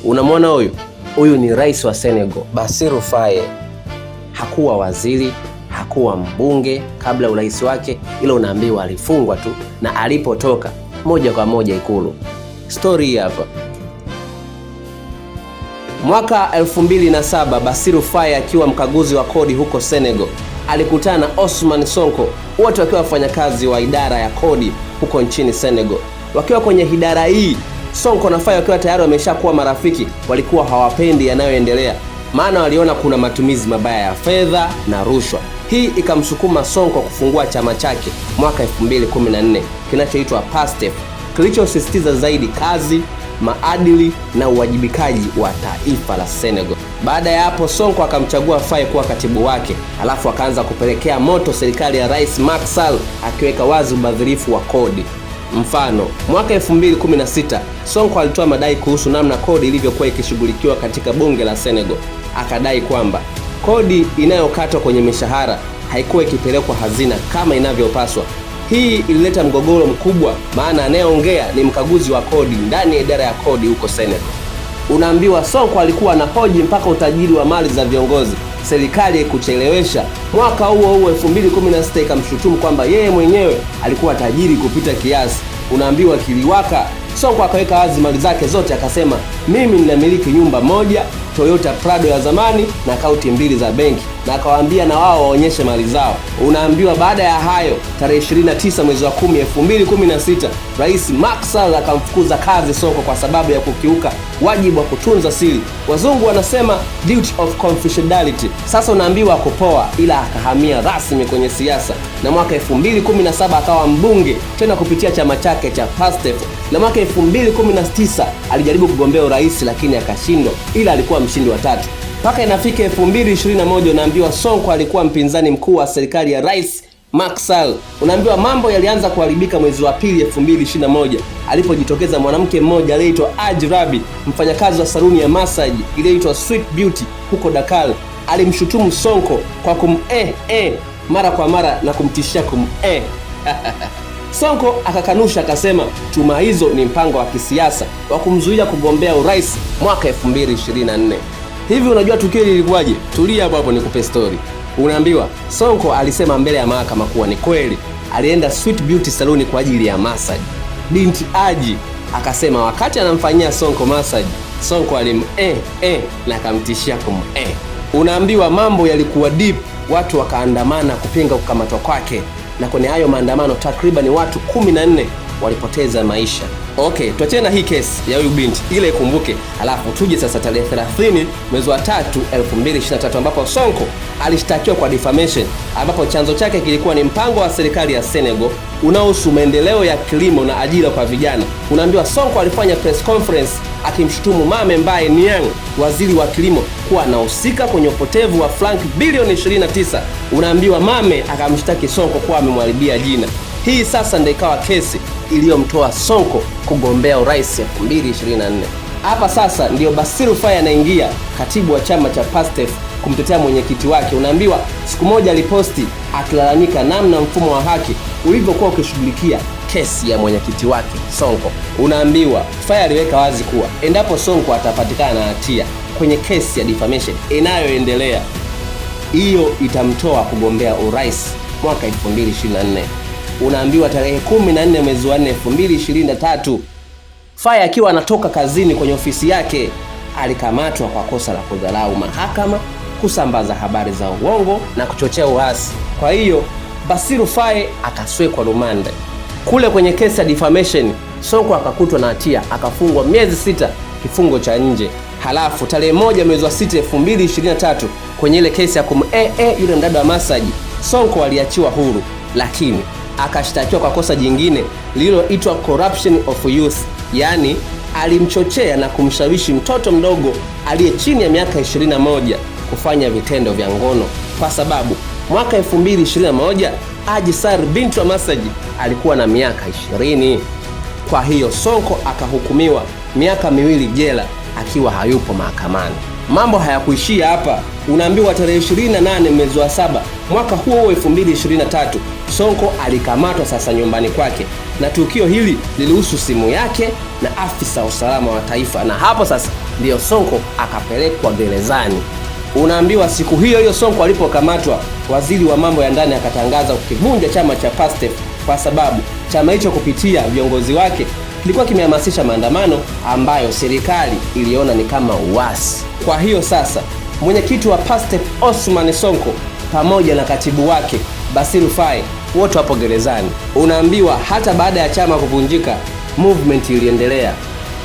Unamwona huyu ni rais wa Senegal, Bassirou Faye. Hakuwa waziri, hakuwa mbunge kabla ya urais wake, ila unaambiwa alifungwa tu na alipotoka moja kwa moja Ikulu. Story hapa. Mwaka 2007 Bassirou Faye akiwa mkaguzi wa kodi huko Senegal alikutana na Ousmane Sonko, wote wakiwa wafanyakazi wa idara ya kodi huko nchini Senegal. Wakiwa kwenye idara hii, Sonko na Faye wakiwa tayari wameshakuwa marafiki, walikuwa hawapendi yanayoendelea, maana waliona kuna matumizi mabaya ya fedha na rushwa. Hii ikamsukuma Sonko kufungua chama chake mwaka 2014 kinachoitwa PASTEF, kilichosisitiza zaidi kazi, maadili na uwajibikaji wa taifa la Senegal. Baada ya hapo, Sonko akamchagua Faye kuwa katibu wake, alafu akaanza kupelekea moto serikali ya Rais Macky Sall, akiweka wazi ubadhirifu wa kodi. Mfano, mwaka 2016 Sonko alitoa madai kuhusu namna kodi ilivyokuwa ikishughulikiwa katika bunge la Senegal. Akadai kwamba kodi inayokatwa kwenye mishahara haikuwa ikipelekwa hazina kama inavyopaswa. Hii ilileta mgogoro mkubwa, maana anayeongea ni mkaguzi wa kodi ndani ya idara ya kodi huko Senegal. Unaambiwa Sonko alikuwa anahoji mpaka utajiri wa mali za viongozi, serikali kuchelewesha. Mwaka huo 2016 ikamshutumu kwamba yeye mwenyewe alikuwa tajiri kupita kiasi. Unaambiwa kiliwaka. Sonko akaweka wazi mali zake zote, akasema mimi ninamiliki nyumba moja, Toyota Prado ya zamani na akaunti 2 za benki, na akawaambia na wao waonyeshe mali zao. Unaambiwa baada ya hayo, tarehe 29 mwezi wa 10 2016, Rais Macky Sall akamfukuza kazi Sonko kwa sababu ya kukiuka wajibu wa kutunza siri. Wazungu wanasema duty of confidentiality. Sasa unaambiwa kupoa, ila akahamia rasmi kwenye siasa, na mwaka 2017 akawa mbunge tena kupitia chama chake cha PASTEF, na mwaka 2019 alijaribu kugombea urais lakini akashindwa, ila alikuwa mshindi wa 3. Mpaka inafika 2021 unaambiwa Sonko alikuwa mpinzani mkuu wa serikali ya Rais Macky Sall. Unaambiwa mambo yalianza kuharibika mwezi wa pili 2021 alipojitokeza mwanamke mmoja aliyeitwa Adji Raby, mfanyakazi wa saluni ya massage iliyoitwa Sweet Beauty huko Dakar. Alimshutumu Sonko kwa mara kwa mara na kumtishia Sonko akakanusha, akasema tuma hizo ni mpango wa kisiasa wa kumzuia kugombea urais mwaka 2024. Hivi unajua tukio lilikuwaje? Tulia hapo nikupe story. Unaambiwa Sonko alisema mbele ya mahakama kuwa ni kweli alienda Sweet Beauty saluni kwa ajili ya massage. Binti Adji akasema wakati anamfanyia Sonko massage, Sonko na akamtishia Unaambiwa mambo yalikuwa deep, watu wakaandamana kupinga kukamatwa kwake, na kwenye hayo maandamano takriban watu 14 walipoteza maisha. Okay, tuachane na hii kesi ya huyu binti ile ikumbuke, alafu tuje sasa tarehe 30 mwezi wa 3 2023 ambapo Sonko alishtakiwa kwa defamation, ambapo chanzo chake kilikuwa ni mpango wa serikali ya Senegal unaohusu maendeleo ya kilimo na ajira kwa vijana. Unaambiwa Sonko alifanya press conference akimshutumu Mame Mbaye Niang, waziri wa kilimo, kuwa anahusika kwenye upotevu wa franc bilioni 29. Unaambiwa Mame akamshtaki Sonko kuwa amemharibia jina. Hii sasa ndio ikawa kesi iliyomtoa Sonko kugombea urais 2024. Hapa sasa ndio Bassirou Faye anaingia, katibu wa chama cha PASTEF, kumtetea mwenyekiti wake. Unaambiwa siku moja aliposti akilalamika namna mfumo wa haki ulivyokuwa ukishughulikia kesi ya mwenyekiti wake Sonko. Unaambiwa Faye aliweka wazi kuwa endapo Sonko atapatikana na hatia kwenye kesi ya defamation inayoendelea, hiyo itamtoa kugombea urais mwaka 2024. Unaambiwa tarehe 14 mwezi wa 4 2023, Faye akiwa anatoka kazini kwenye ofisi yake alikamatwa kwa kosa la kudharau mahakama, kusambaza habari za uongo na kuchochea uasi. Kwa hiyo Bassirou Faye akaswekwa rumande. Kule kwenye kesi ya defamation, Sonko akakutwa na hatia, akafungwa miezi 6 kifungo cha nje. Halafu tarehe 1 mwezi wa 6 2023 kwenye ile kesi ya yule mdada wa massage, Sonko aliachiwa huru, lakini akashtakiwa kwa kosa jingine lililoitwa corruption of youth, yani alimchochea na kumshawishi mtoto mdogo aliye chini ya miaka 21 kufanya vitendo vya ngono, kwa sababu mwaka 2021 Adji Sarr, binti wa massage, alikuwa na miaka 20. Kwa hiyo Sonko akahukumiwa miaka 2 jela akiwa hayupo mahakamani. Mambo hayakuishia hapa. Unaambiwa tarehe 28 mwezi wa 7 mwaka huo 2023, Sonko alikamatwa sasa nyumbani kwake, na tukio hili lilihusu simu yake na afisa usalama wa taifa. Na hapo sasa ndiyo Sonko akapelekwa gerezani. Unaambiwa siku hiyo Sonko alipokamatwa, waziri wa mambo ya ndani akatangaza kukivunja chama cha PASTEF kwa sababu chama hicho kupitia viongozi wake kilikuwa kimehamasisha maandamano ambayo serikali iliona ni kama uasi. Kwa hiyo sasa mwenyekiti wa PASTEF Ousmane Sonko pamoja na katibu wake Bassirou Faye wote wapo gerezani. Unaambiwa hata baada ya chama kuvunjika, movement iliendelea.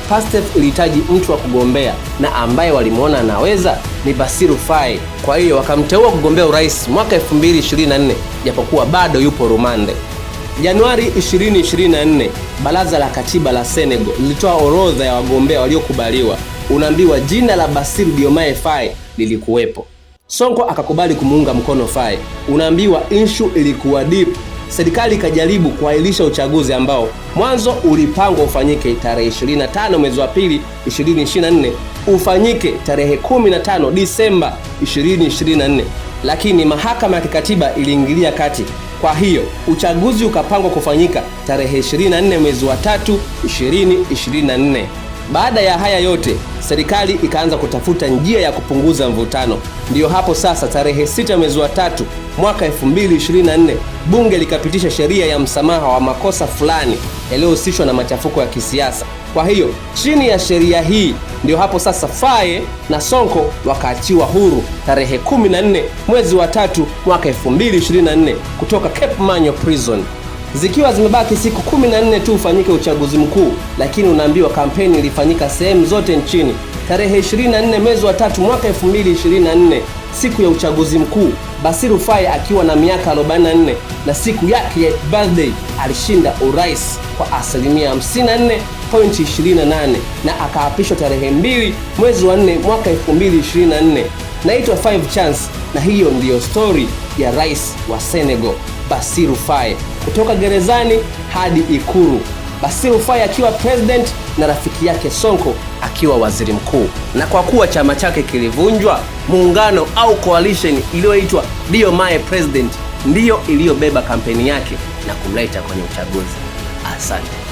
PASTEF ilihitaji mtu wa kugombea na ambaye walimuona anaweza ni Bassirou Faye. Kwa hiyo wakamteua kugombea urais mwaka 2024 japokuwa bado yupo rumande. Januari 2024, Baraza la Katiba la Senegal lilitoa orodha ya wagombea waliokubaliwa. Unaambiwa jina la Bassirou Diomaye Faye lilikuwepo. Sonko akakubali kumuunga mkono Faye. Unaambiwa issue ilikuwa deep. Serikali ikajaribu kuahirisha uchaguzi ambao mwanzo ulipangwa ufanyike tarehe 25 mwezi wa pili 2024 ufanyike tarehe 15 Disemba 2024, lakini mahakama ya kikatiba iliingilia kati. Kwa hiyo uchaguzi ukapangwa kufanyika tarehe 24 mwezi wa 3 2024. Baada ya haya yote, serikali ikaanza kutafuta njia ya kupunguza mvutano. Ndiyo hapo sasa tarehe 6 mwezi wa 3 mwaka 2024, bunge likapitisha sheria ya msamaha wa makosa fulani yaliyohusishwa na machafuko ya kisiasa. Kwa hiyo chini ya sheria hii ndiyo hapo sasa Faye na Sonko wakaachiwa huru tarehe 14 mwezi wa 3 mwaka 2024 kutoka Cape Manyo Prison. Zikiwa zimebaki siku 14 tu ufanyike uchaguzi mkuu, lakini unaambiwa kampeni ilifanyika sehemu zote nchini. Tarehe 24 mwezi wa 3 mwaka 2024, siku ya uchaguzi mkuu, Bassirou Faye akiwa na miaka 44 na siku yake ya birthday alishinda urais kwa asilimia 54.28 na akaapishwa tarehe 2 mwezi wa 4 mwaka 2024. Naitwa 5 Chance na hiyo ndiyo story ya rais wa Senegal Bassirou Faye kutoka gerezani hadi Ikulu. Bassirou Faye akiwa president na rafiki yake Sonko akiwa waziri mkuu. Na kwa kuwa chama chake kilivunjwa, muungano au coalition iliyoitwa Diomaye President ndiyo iliyobeba kampeni yake na kumleta kwenye uchaguzi. Asante.